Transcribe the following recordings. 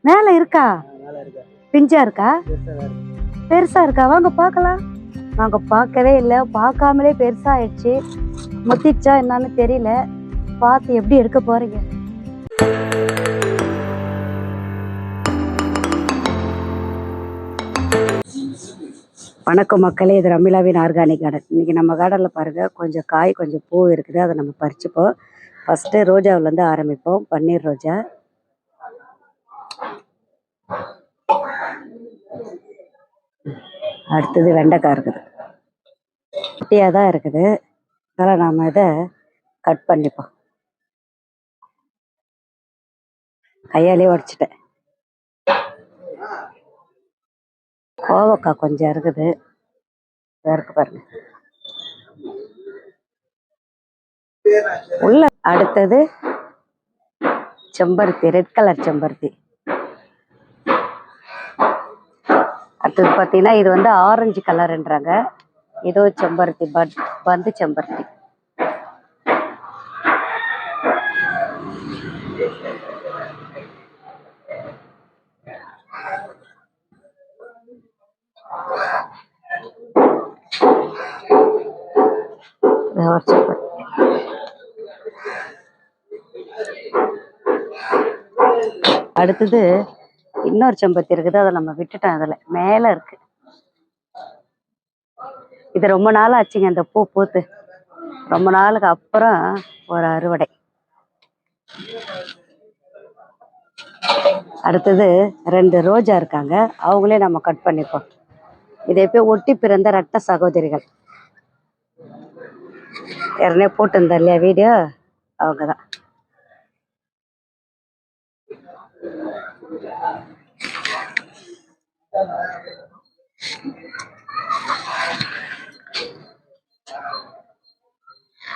மேல இருக்கா? பிஞ்சா இருக்கா? பெருசா இருக்கா? வாங்க பார்க்கலாம். நாங்க பார்க்கவே இல்லை, பார்க்காமலே பெருசா ஆயிடுச்சு. முத்திச்சா என்னன்னு தெரியல. பார்த்து எப்படி எடுக்க போறீங்க? வணக்கம் மக்களே, இது ரமிளாவின் ஆர்கானிக் கார்டன். இன்னைக்கு நம்ம கார்டனில் பாருங்கள், கொஞ்சம் காய் கொஞ்சம் பூ இருக்குது. அதை நம்ம பறிச்சுப்போம். ஃபஸ்ட்டு ரோஜாவிலேருந்து ஆரம்பிப்போம். பன்னீர் ரோஜா, அடுத்தது வெண்டைக்காய் இருக்குது. குட்டியாக தான் இருக்குது, அதனால் நாம் இதை கட் பண்ணிப்போம். கையாலே உடச்சிட்டேன். கோவக்காய் கொஞ்சம் இருக்குது, இருக்கு பாருங்க உள்ள. அடுத்தது செம்பருத்தி, ரெட் கலர் செம்பருத்தி. அடுத்தது பார்த்தீங்கன்னா இது வந்து ஆரஞ்சு கலர்ன்றாங்க. இதோ செம்பருத்தி, பந்து செம்பருத்தி. அடுத்தது இன்னொரு செம்பருத்தி இருக்குது, அதை நம்ம விட்டுட்டோம். அதில் மேலே இருக்கு. இது ரொம்ப நாள் ஆச்சுங்க இந்த பூ பூத்து. ரொம்ப நாளுக்கு அப்புறம் ஒரு அறுவடை. அடுத்தது 2 ரோஜா இருக்காங்க, அவங்களே நம்ம கட் பண்ணிப்போம். இதை போய் ஒட்டி பிறந்த ரட்ட சகோதரிகள், யாருனே போட்டிருந்தா இல்லையா வீடியோ, அவங்க தான்.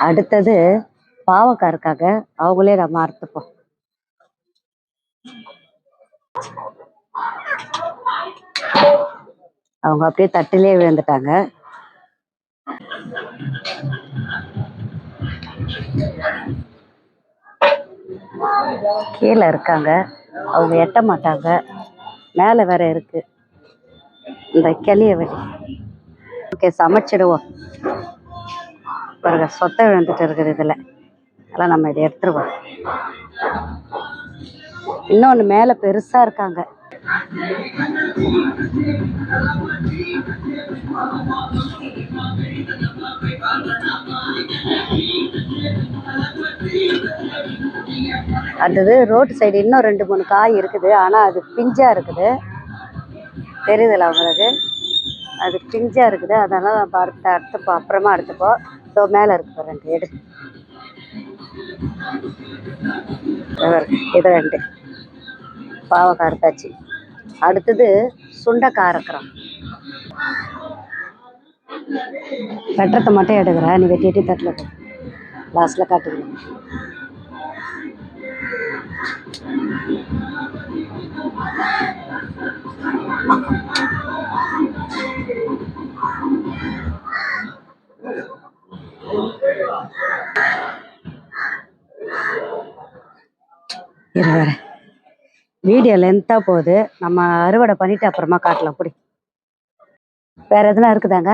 அடுத்தது பாவக்காய் இருக்காங்க, அவங்களே நம்ம அறுத்துப்போம். அவங்க அப்படியே தட்டிலே விழுந்துட்டாங்க. கீழே இருக்காங்க, அவங்க எட்ட மாட்டாங்க. மேலே வேற இருக்கு இந்த கிளிய வெளி. ஓகே, சமைச்சிடுவோம். பாருங்க, சொத்தை விழுந்துட்டு இருக்குது இதில். அதெல்லாம் நம்ம இதை எடுத்துருவோம். இன்னொன்று மேலே பெருசாக இருக்காங்க. அடுத்தது ரோட்டு சைடு இன்னும் 2-3 காய் இருக்குது, ஆனால் அது பிஞ்சா இருக்குது. தெரியுதுல்ல உங்களுக்கு? அது பிஞ்சா இருக்குது, அதனால நம்ம அடுத்துப்போம், அப்புறமா அடுத்துப்போம். ஸோ மேலே இருக்கு 2 எடு. இது 2 பாவக்காய் அறுத்தாச்சு. அடுத்தது சுண்டைக்காய் அறுக்கிறோம். வெட்டுறதை மட்டும் எடுக்கிறேன், நீ வெட்டிட்டு தட்டில் போ, லாஸ்ட்டில் காட்டுங்க. வேற வீடியோ லென்த்தாக போகுது, நம்ம அறுவடை பண்ணிட்டு அப்புறமா காட்டலாம். அப்படி வேற எதுனா இருக்குதாங்க?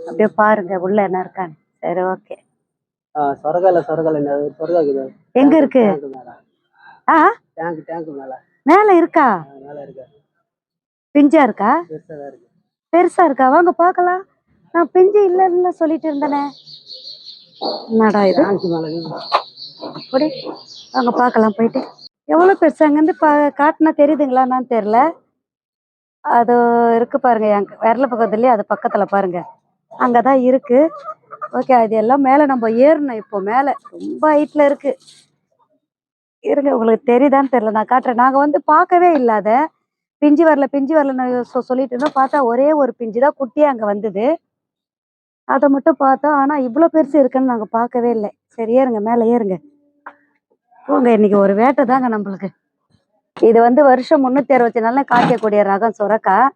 அப்படியே பாருங்க உள்ள என்ன இருக்கான்னு. சரி, ஓகே. எங்க இருக்கு? மேல இருக்கா? பிஞ்சா இருக்கா? பெருசா இருக்கா? வாங்க பார்க்கலாம். நான் பிஞ்சு இல்லைன்னு சொல்லிட்டு இருந்தேனே, என்னடா இது? அப்படி வாங்க பார்க்கலாம் போயிட்டு. எவ்வளோ பெருசு அங்கேருந்து காட்டினா தெரியுதுங்களா என்னன்னு தெரில. அது இருக்கு பாருங்க, என் விரல பக்கத்துலேயே, அது பக்கத்தில் பாருங்க, அங்கே தான் இருக்கு. ஓகே, அது எல்லாம் மேலே நம்ம ஏறணும். இப்போ மேலே ரொம்ப ஹைட்டில் இருக்கு. இருங்க, உங்களுக்கு தெரியுதான்னு தெரியல, நான் காட்டுறேன். நாங்கள் வந்து பார்க்கவே இல்லாத பிஞ்சு வரலன்னு சொல்லிட்டு இருந்தோம். பார்த்தா ஒரே ஒரு பிஞ்சு தான் குட்டியாக அங்கே வந்தது, அதை மட்டும் பார்த்தோம். ஆனால் இவ்வளோ பெருசு இருக்குன்னு நாங்கள் பார்க்கவே இல்லை. சரி, ஏறுங்க, மேலே ஏறுங்க போங்க. இன்னைக்கு ஒரு வேட்டை தாங்க நம்மளுக்கு. இது வந்து வருஷம் 364 நாள்ல காய்க்கக்கூடிய ரகம் சுரக்காய்.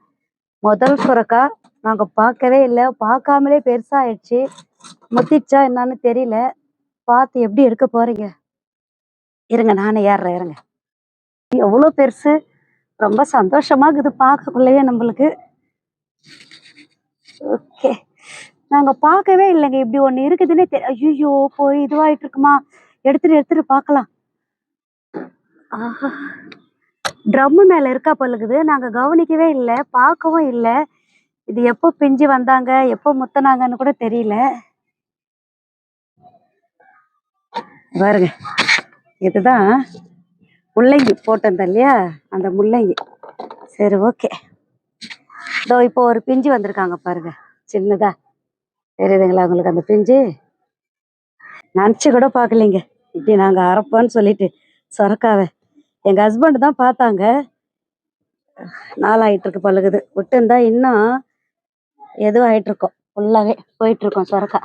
முதல் சுரக்காய் நாங்கள் பார்க்கவே இல்லை, பார்க்காமலே பெருசா ஆயிடுச்சு. முத்திச்சா என்னன்னு தெரியல. பார்த்து எப்படி எடுக்க போறீங்க? இருங்க, நானே ஏறுறேன், இருங்க. எவ்வளோ பெருசு, ரொம்ப சந்தோஷமா இருக்குது பார்க்கக்குள்ளேயே நம்மளுக்கு. ஓகே, நாங்க பார்க்கவே இல்லைங்க இப்படி ஒண்ணு இருக்குதுன்னே ஐயோ போய் இதுவாயிட்டு இருக்குமா. எடுத்துட்டு எடுத்துட்டு பார்க்கலாம். ஆஹா, ட்ரம்மு மேல இருக்கா பழுகுது, நாங்க கவனிக்கவே இல்லை, பார்க்கவும் இல்லை. இது எப்போ பிஞ்சு வந்தாங்க எப்போ முத்தினாங்கன்னு கூட தெரியல. பாருங்க, இதுதான் முள்ளங்கி போட்டிருந்தேன் இல்லையா, அந்த முள்ளங்கி. சரி ஓகே, இதோ இப்போ ஒரு பிஞ்சு வந்திருக்காங்க பாருங்க, சின்னதா தெரியுதுங்களா உங்களுக்கு அந்த பிஞ்சு? நினச்சி கூட பார்க்கலைங்க இப்படி நாங்கள் அரைப்போன்னு சொல்லிட்டு சொரக்காவை. எங்கள் ஹஸ்பண்ட் தான் பார்த்தாங்க, நாளாயிட்டு இருக்கு பழுகுது, விட்டுருந்தா இன்னும் எதுவும் ஆயிட்டு இருக்கோம், ஃபுல்லாகவே போயிட்டு இருக்கோம் சொரக்கா.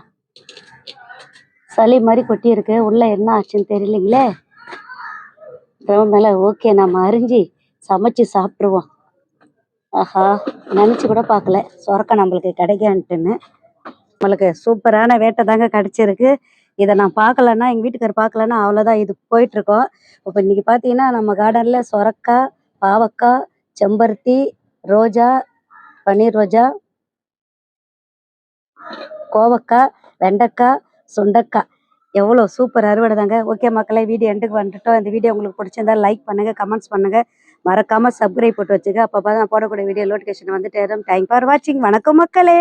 சளி மாதிரி கொட்டி இருக்கு, உள்ள என்ன ஆச்சுன்னு தெரியலைங்களே. மேல ஓகே, நம்ம அரிஞ்சு சமைச்சு சாப்பிட்ருவோம். ஆஹா, நினச்சி கூட பார்க்கல சொரக்கா நம்மளுக்கு கிடைக்கான்ட்டுன்னு. நம்மளுக்கு சூப்பரான வேட்டை தாங்க கிடச்சிருக்கு. இதை நான் பார்க்கலன்னா, எங்கள் வீட்டுக்கார் பார்க்கலன்னா அவ்வளோதான், இது போயிட்டுருக்கோம். இப்போ இன்றைக்கி பார்த்தீங்கன்னா நம்ம கார்டனில் சொரக்காய், பாவக்காய், செம்பருத்தி, ரோஜா, பன்னீர் ரோஜா, கோவக்காய், வெண்டைக்காய், சுண்டைக்காய், எவ்வளோ சூப்பர் அறுவடை தாங்க. ஓகே மக்களே, வீடியோ எண்டுக்கு வந்துட்டோம். இந்த வீடியோ உங்களுக்கு பிடிச்சிருந்தா லைக் பண்ணுங்கள், கமெண்ட்ஸ் பண்ணுங்கள், மறக்காமல் சப்ஸ்கிரைப் போட்டு வச்சுக்க. அப்போ தான் நான் போடக்கூடிய வீடியோ நோட்டிஃபிகேஷன் வந்துட்டு. தேங்க் ஃபார் வாட்சிங். வணக்கம் மக்களே.